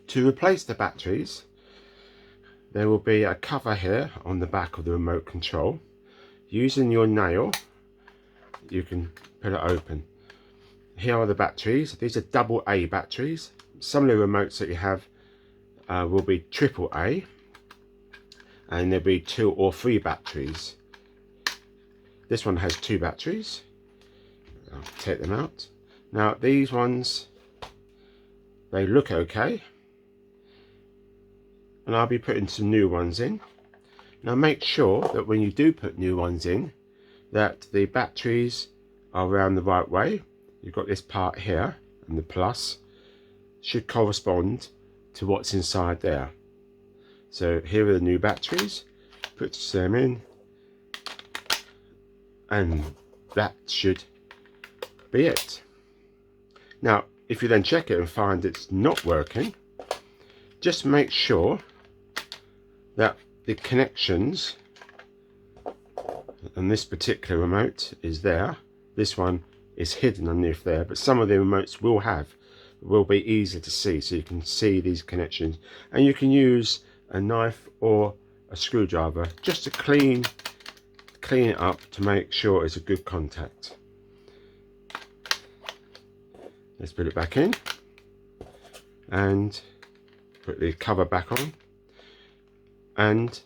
To replace the batteries, there will be a cover here on the back of the remote control. Using your nail, you can put it open. Here are the batteries. These are AA batteries. Some of the remotes that you have will be AAA, and there'll be 2 or 3 batteries. This one has 2 batteries. I'll take them out. Now these ones, they look okay, and I'll be putting some new ones in. Now make sure that when you do put new ones in, that the batteries are around the right way. You've got this part here, and the plus should correspond to what's inside there. So here are the new batteries. Put them in, and that should be it. Now if you then check it and find it's not working, just make sure that the connections, and this particular remote is there, this one is hidden underneath there, but some of the remotes will be easy to see, so you can see these connections, and you can use a knife or a screwdriver just to clean it up to make sure it's a good contact. Let's put it back in and put the cover back on, and